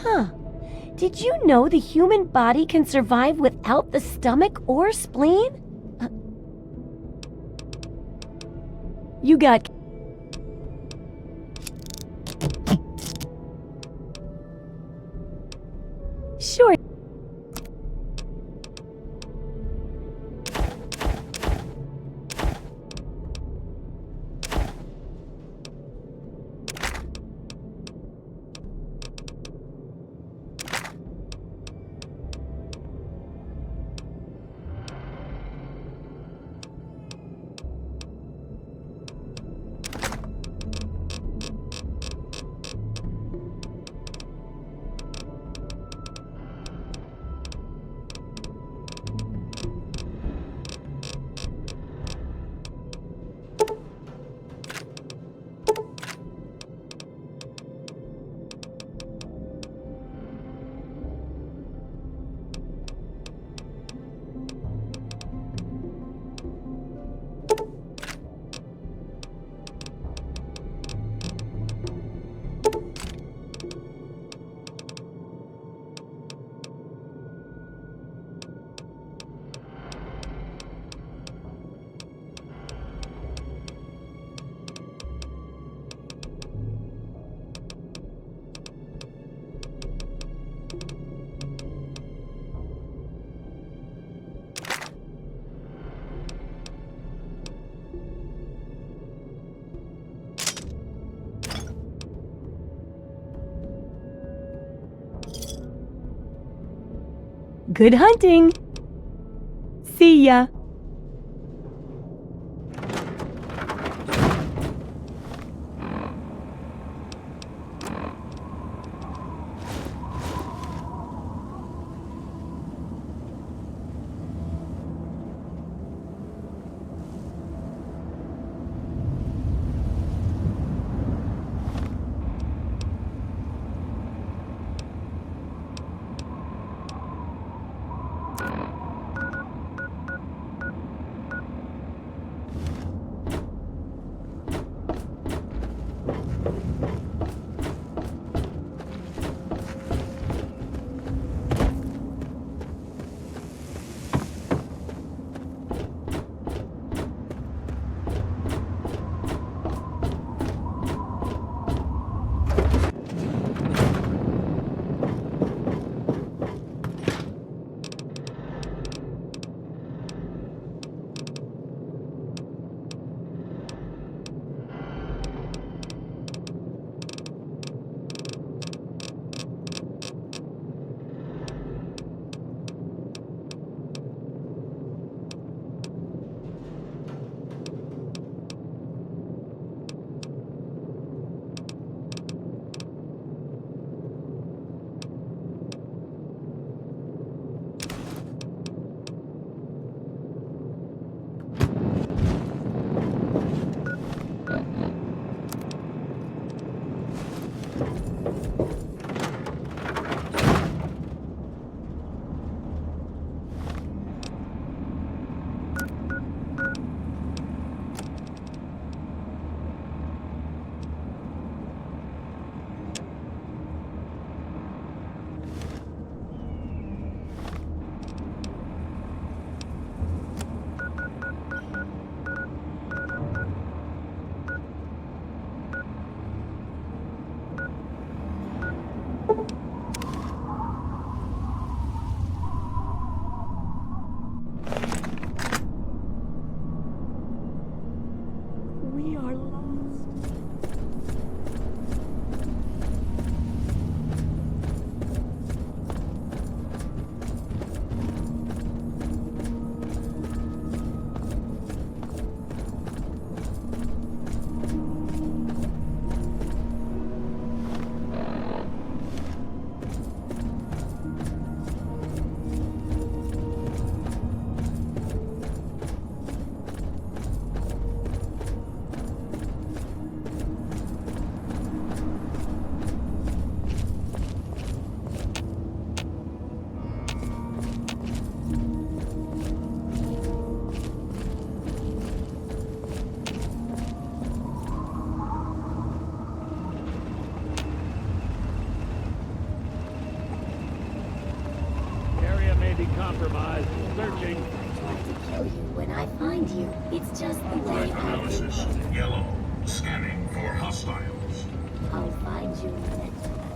Huh. Did you know the human body can survive without the stomach or spleen? You got... Sure. Good hunting! See ya! Compromise. Searching. I have to kill you when I find you. It's just the way Threat I analysis. do. Yellow. Scanning for hostiles. I'll find you in the next one.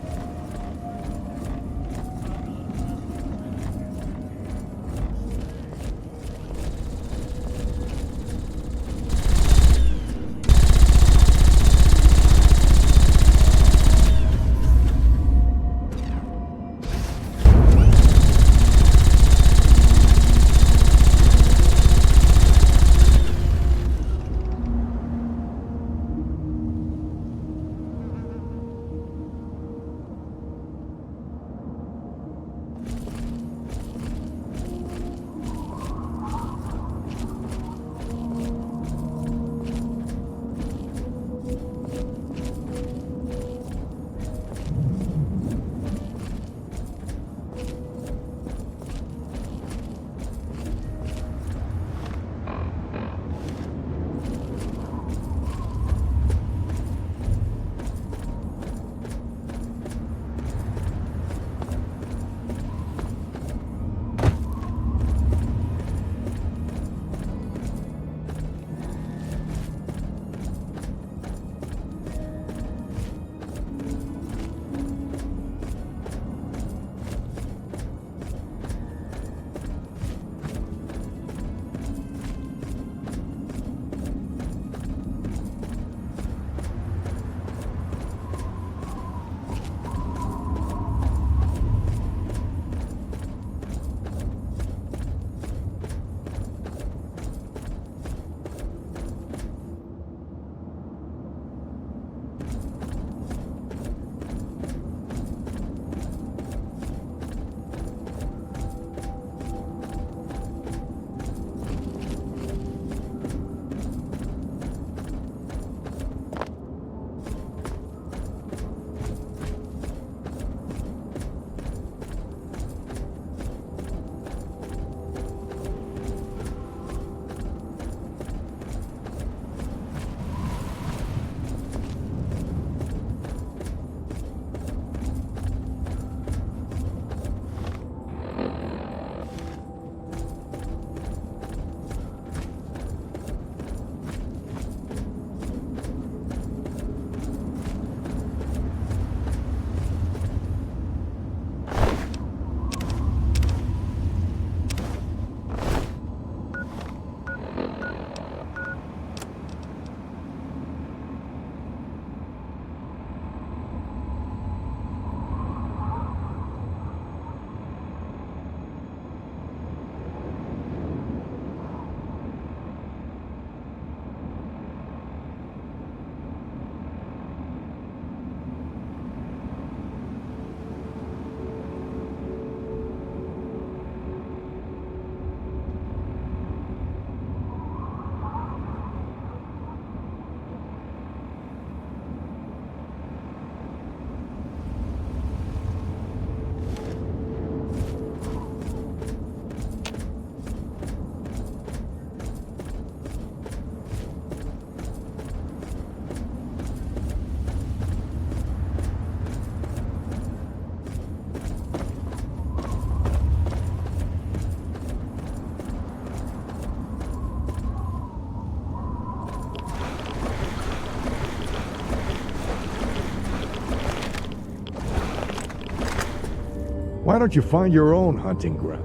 Why don't you find your own hunting ground?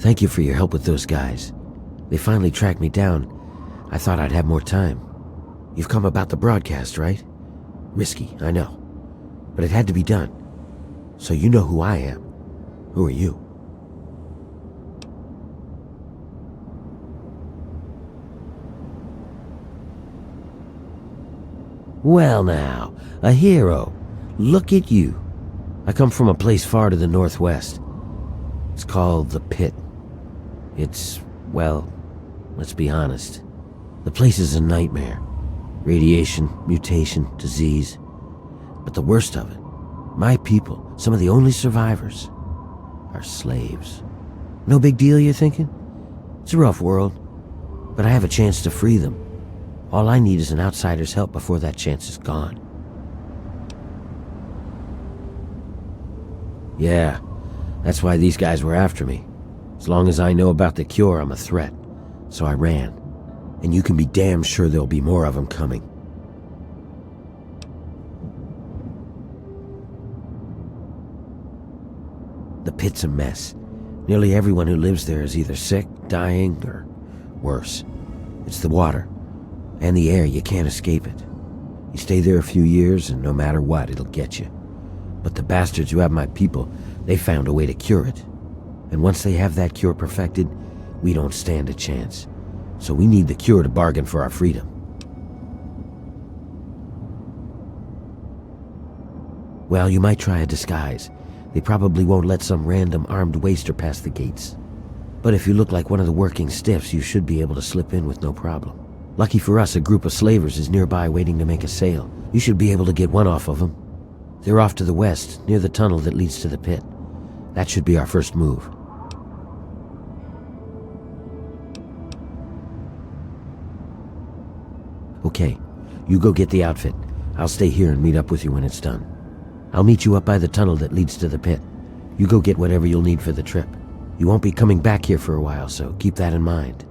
Thank you for your help with those guys. They finally tracked me down. I thought I'd have more time. You've come about the broadcast, right? Risky, I know. But it had to be done. So you know who I am. Who are you? Well now, a hero. Look at you. I come from a place far to the northwest. It's called the Pitt. It's, well, let's be honest. The place is a nightmare. Radiation, mutation, disease. But the worst of it, my people, some of the only survivors, are slaves. No big deal, you're thinking? It's a rough world, but I have a chance to free them. All I need is an outsider's help before that chance is gone. Yeah, that's why these guys were after me. As long as I know about the cure, I'm a threat. So I ran. And you can be damn sure there'll be more of them coming. The Pitt's a mess. Nearly everyone who lives there is either sick, dying, or worse. It's the water. And the air, you can't escape it. You stay there a few years, and no matter what, it'll get you. But the bastards who have my people, they found a way to cure it. And once they have that cure perfected, we don't stand a chance. So we need the cure to bargain for our freedom. Well, you might try a disguise. They probably won't let some random armed waster pass the gates. But if you look like one of the working stiffs, you should be able to slip in with no problem. Lucky for us, a group of slavers is nearby waiting to make a sale. You should be able to get one off of them. They're off to the west, near the tunnel that leads to the Pit. That should be our first move. Okay, you go get the outfit. I'll stay here and meet up with you when it's done. I'll meet you up by the tunnel that leads to the Pit. You go get whatever you'll need for the trip. You won't be coming back here for a while, so keep that in mind.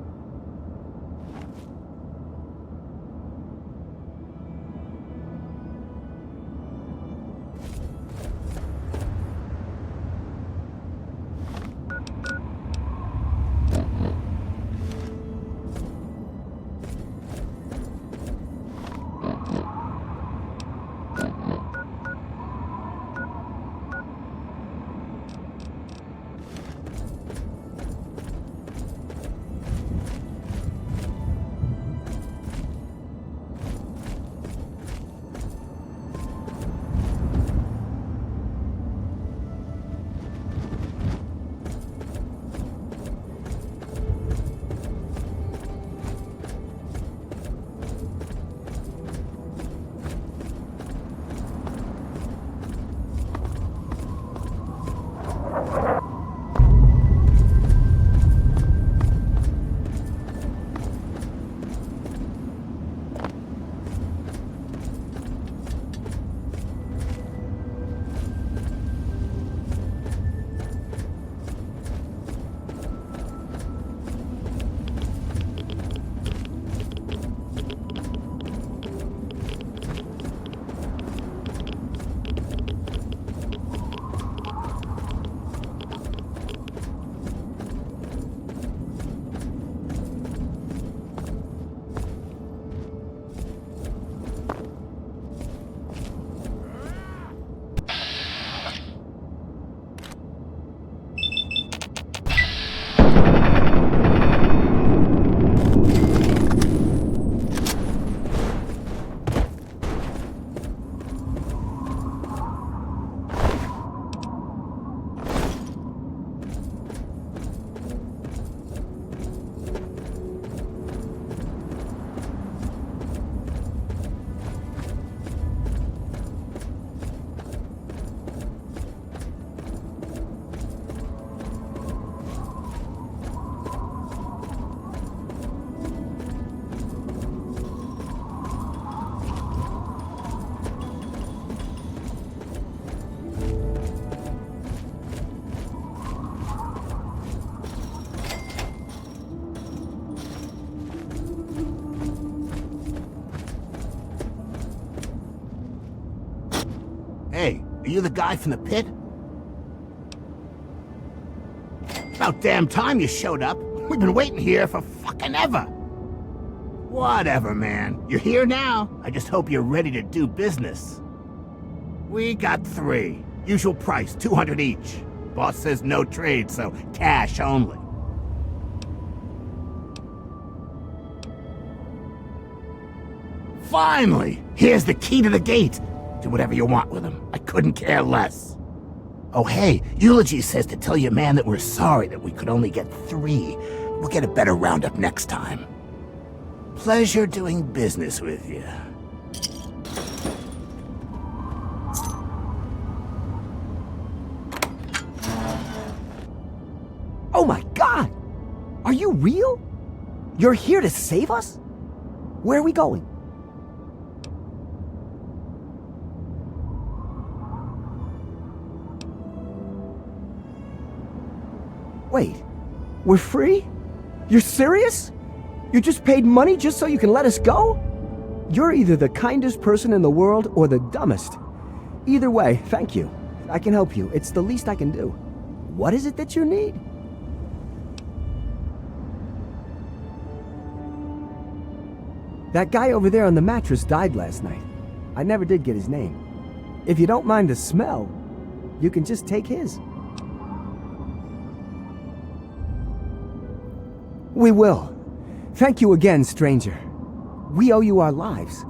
Hey, are you the guy from the Pit? about damn time you showed up. We've been waiting here for fucking ever. Whatever, man. You're here now. I just hope you're ready to do business. We got 3. Usual price, 200 each. Boss says no trade, so cash only. Finally! Here's the key to the gate. Do whatever you want with him. I couldn't care less. Oh hey, Eulogy says to tell your man that we're sorry that we could only get 3. We'll get a better roundup next time. Pleasure doing business with you. Oh my God! Are you real? You're here to save us? Where are we going? Wait, we're free? You're serious? You just paid money just so you can let us go? You're either the kindest person in the world or the dumbest. Either way, thank you. I can help you. It's the least I can do. What is it that you need? That guy over there on the mattress died last night. I never did get his name. If you don't mind the smell, you can just take his. We will. Thank you again, stranger. We owe you our lives.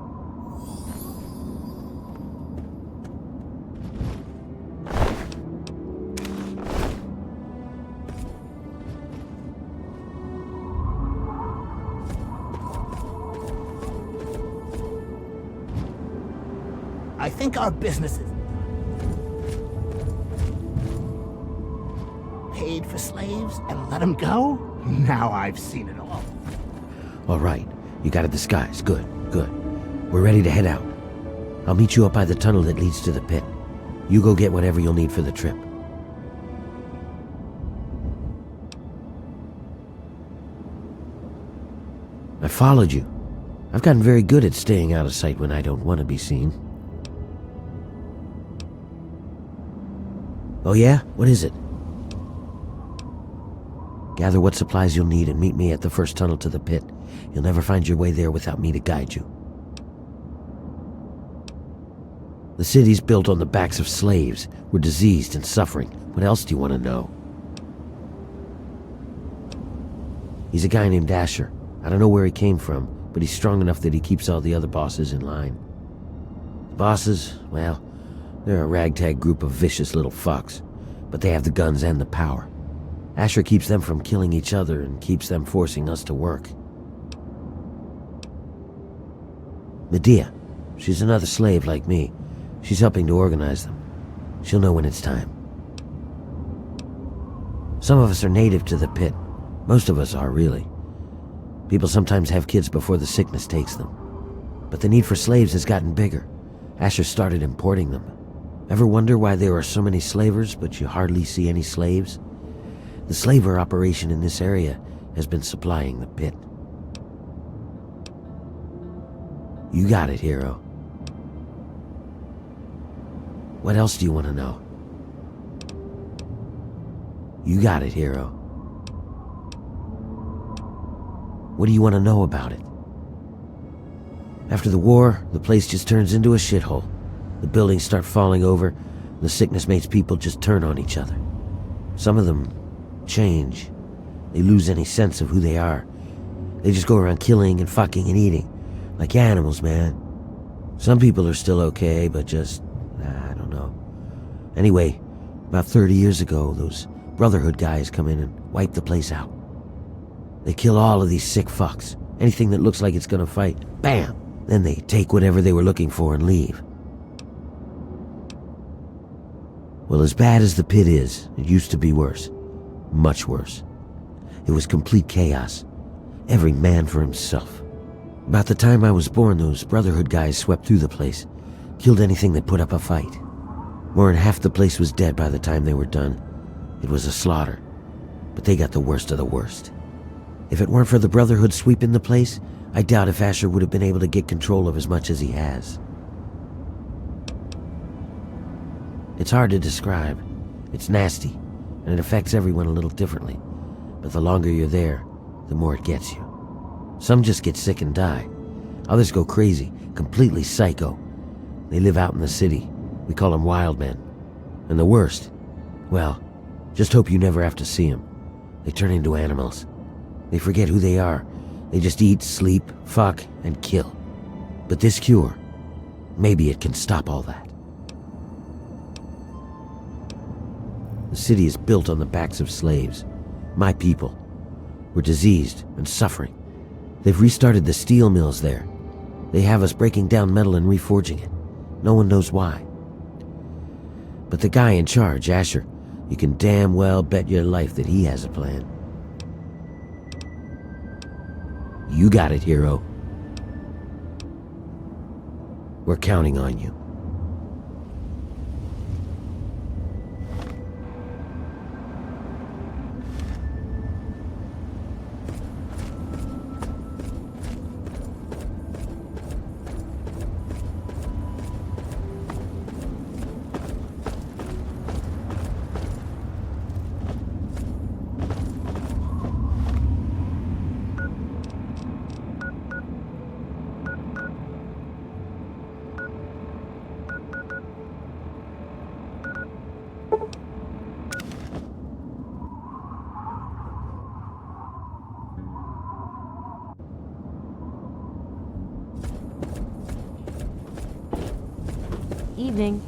I think our business is paid for slaves and let them go? Now I've seen it all. All right, you got a disguise. Good, good. We're ready to head out. I'll meet you up by the tunnel that leads to the pit. You go get whatever you'll need for the trip. I followed you. I've gotten very good at staying out of sight when I don't want to be seen. Oh yeah? What is it? Gather what supplies you'll need and meet me at the first tunnel to the pit. You'll never find your way there without me to guide you. The city's built on the backs of slaves. We're diseased and suffering. What else do you want to know? He's a guy named Asher. I don't know where he came from, but he's strong enough that he keeps all the other bosses in line. The bosses, well, they're a ragtag group of vicious little fucks, but they have the guns and the power. Asher keeps them from killing each other and keeps them forcing us to work. Medea, she's another slave like me. She's helping to organize them. She'll know when it's time. Some of us are native to the pit. Most of us are, really. People sometimes have kids before the sickness takes them. But the need for slaves has gotten bigger. Asher started importing them. Ever wonder why there are so many slavers, but you hardly see any slaves? The slaver operation in this area has been supplying the pit. You got it, hero. What else do you want to know? You got it, hero. What do you want to know about it? After the war, the place just turns into a shithole. The buildings start falling over, the sickness makes people just turn on each other. Some of them change. They lose any sense of who they are. They just go around killing and fucking and eating. Like animals, man. Some people are still okay, but just, I don't know. Anyway, about 30 years ago, those Brotherhood guys come in and wipe the place out. They kill all of these sick fucks. Anything that looks like it's gonna fight. Bam! Then they take whatever they were looking for and leave. Well, as bad as the pit is, it used to be worse. Much worse. It was complete chaos. Every man for himself. About the time I was born, those Brotherhood guys swept through the place. Killed anything that put up a fight. More than half the place was dead by the time they were done. It was a slaughter. But they got the worst of the worst. If it weren't for the Brotherhood sweeping the place, I doubt if Asher would have been able to get control of as much as he has. It's hard to describe. It's nasty. and it affects everyone a little differently. But the longer you're there, the more it gets you. Some just get sick and die. Others go crazy, completely psycho. They live out in the city. We call them wild men. And the worst, well, just hope you never have to see them. They turn into animals. They forget who they are. They just eat, sleep, fuck, and kill. But this cure, maybe it can stop all that. The city is built on the backs of slaves. My people. We're diseased and suffering. They've restarted the steel mills there. They have us breaking down metal and reforging it. No one knows why. But the guy in charge, Asher, you can damn well bet your life that he has a plan. You got it, hero. We're counting on you. Evening.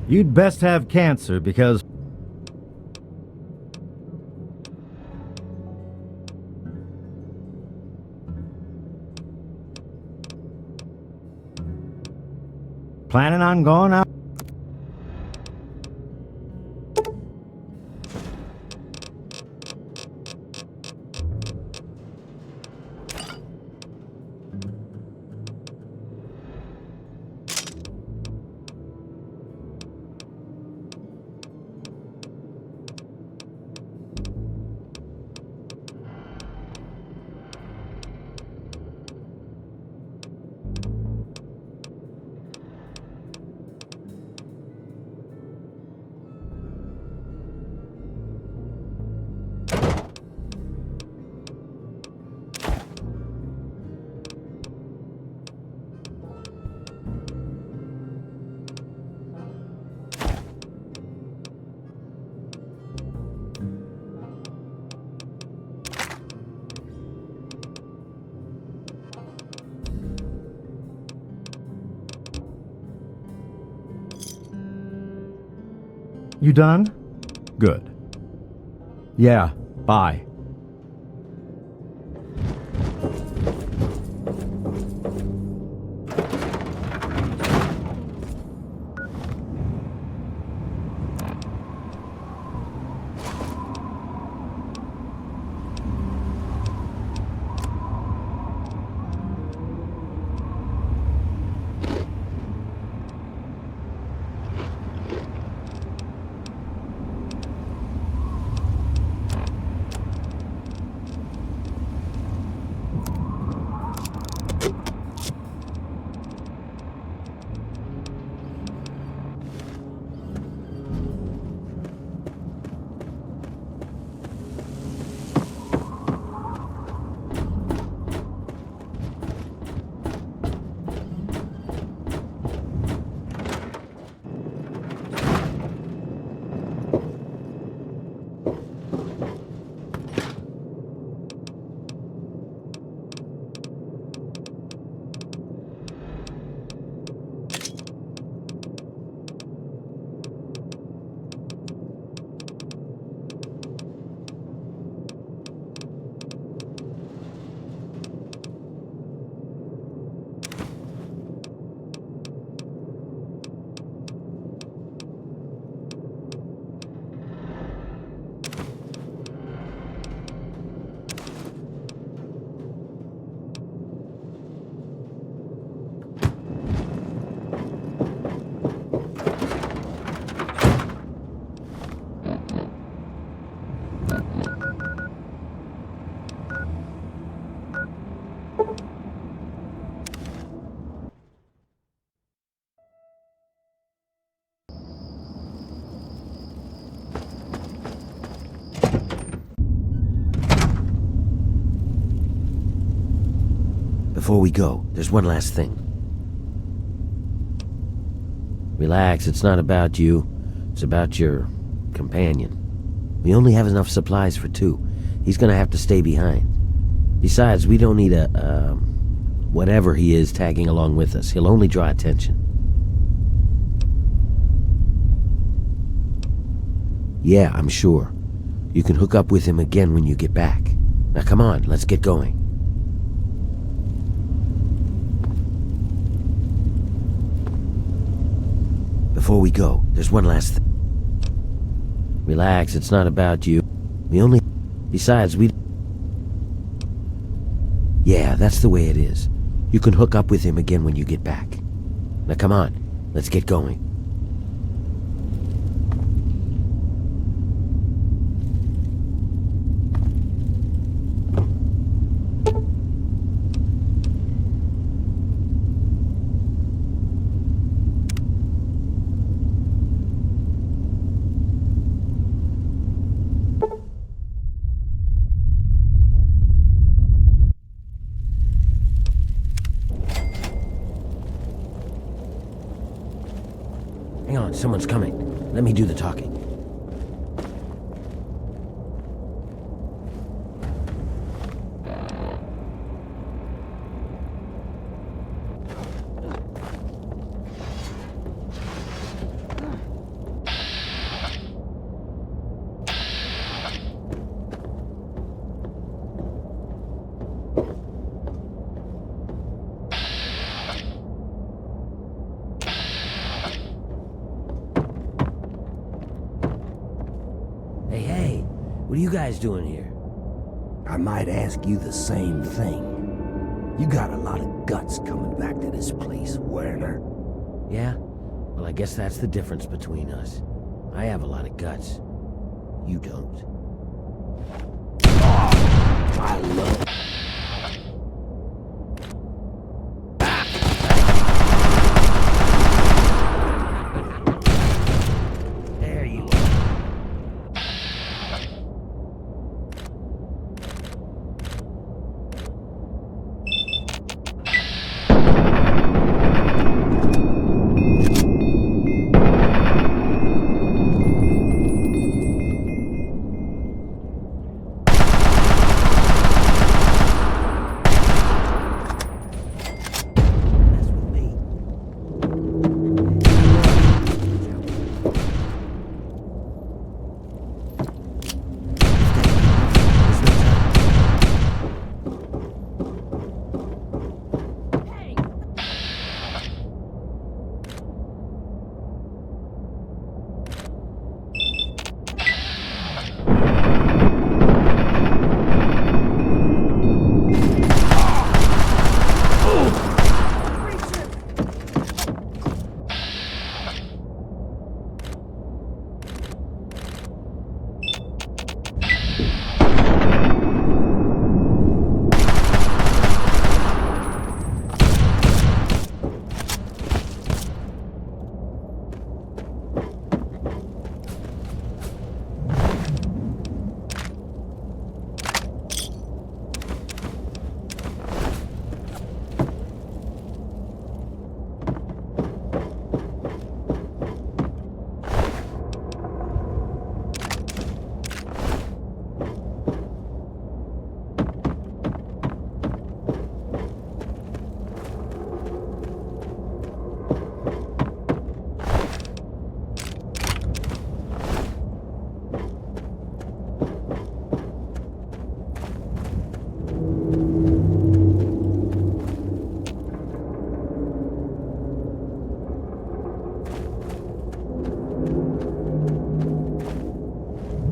You'd best have cancer because... Planning on going out? You done? Good. Yeah, bye. Before we go, there's one last thing. Relax, it's not about you. It's about your companion. We only have enough supplies for 2. He's gonna have to stay behind. Besides, we don't need whatever he is tagging along with us. He'll only draw attention. Yeah, I'm sure. You can hook up with him again when you get back. Now come on, let's get going. Before we go, there's one last thing. Relax, it's not about you. We only... Besides, we... Yeah, that's the way it is. You can hook up with him again when you get back. Now come on, let's get going. Hang on, someone's coming. Let me do the talking. Hey, what are you guys doing here? I might ask you the same thing. You got a lot of guts coming back to this place, Werner. Yeah? Well, I guess that's the difference between us. I have a lot of guts. You don't. I love... There you are. Mess with me.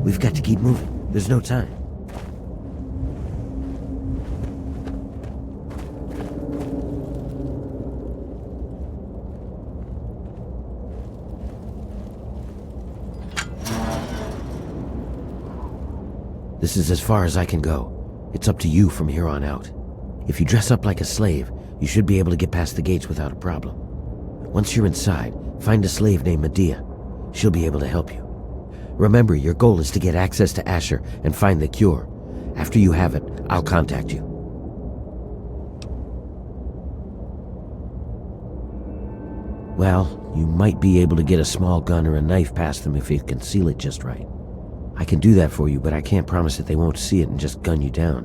We've got to keep moving. There's no time. This is as far as I can go. It's up to you from here on out. If you dress up like a slave, you should be able to get past the gates without a problem. Once you're inside, find a slave named Medea. She'll be able to help you. Remember, your goal is to get access to Asher and find the cure. After you have it, I'll contact you. Well, you might be able to get a small gun or a knife past them if you conceal it just right. I can do that for you, but I can't promise that they won't see it and just gun you down.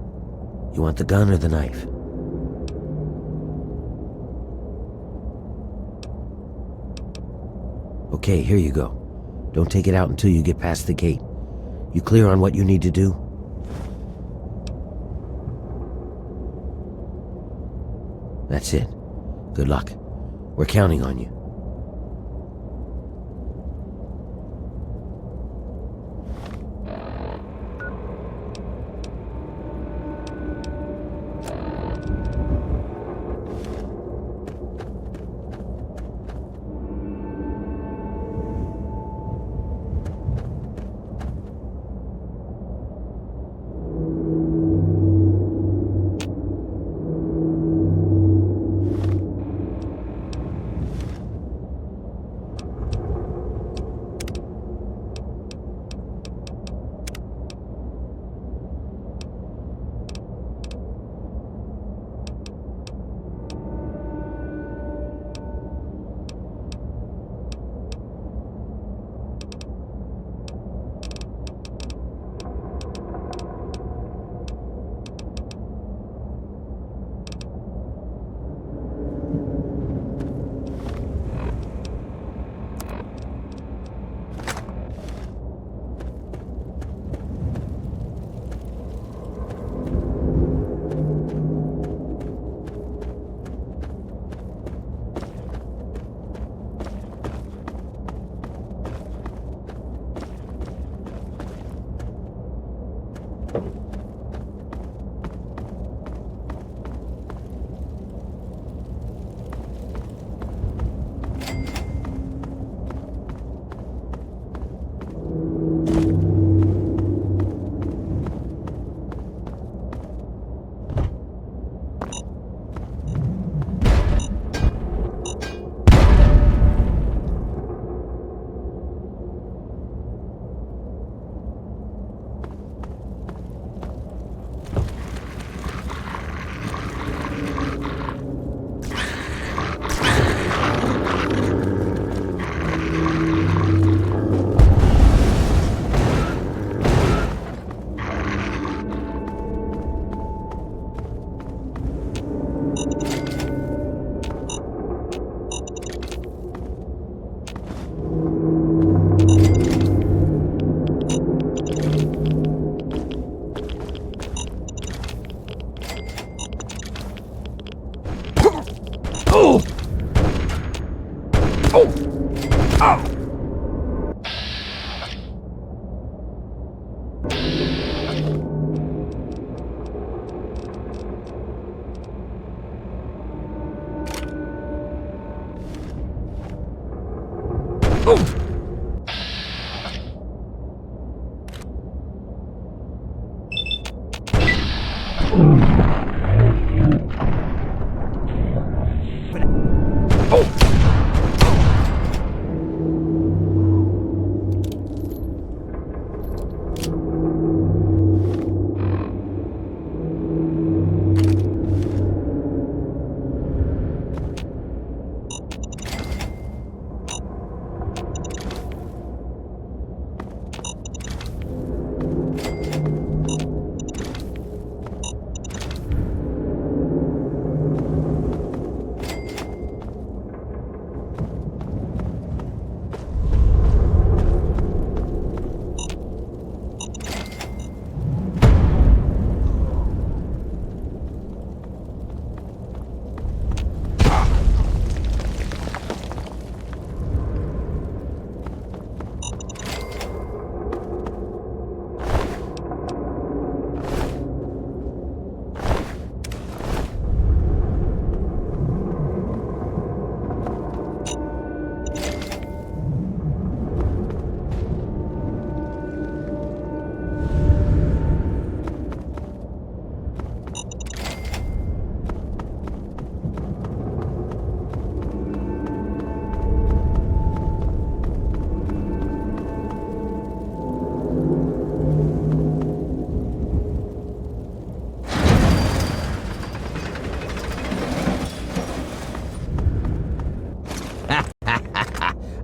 You want the gun or the knife? Okay, here you go. Don't take it out until you get past the gate. You clear on what you need to do? That's it. Good luck. We're counting on you.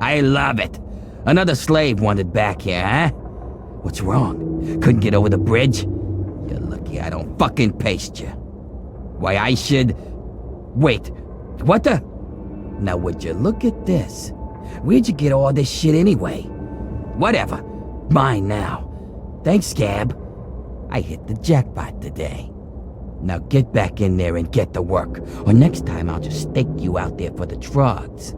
I love it. Another slave wanted back here, huh? What's wrong? Couldn't get over the bridge? You're lucky I don't fucking paste you. Why I should... Wait, what the... Now would you look at this? Where'd you get all this shit anyway? Whatever. Mine now. Thanks, Scab. I hit the jackpot today. Now get back in there and get to work, or next time I'll just stake you out there for the drugs.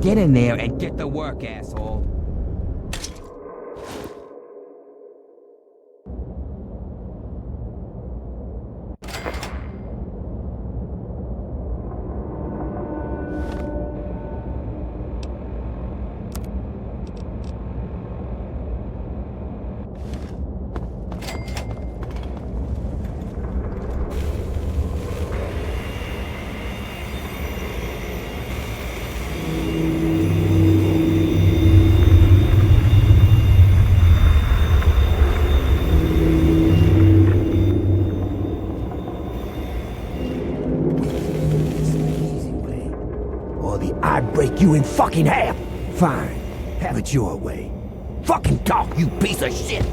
Get in there and get to work, asshole. I'd break you in fucking half. Fine. Have it your way. Fucking talk, you piece of shit!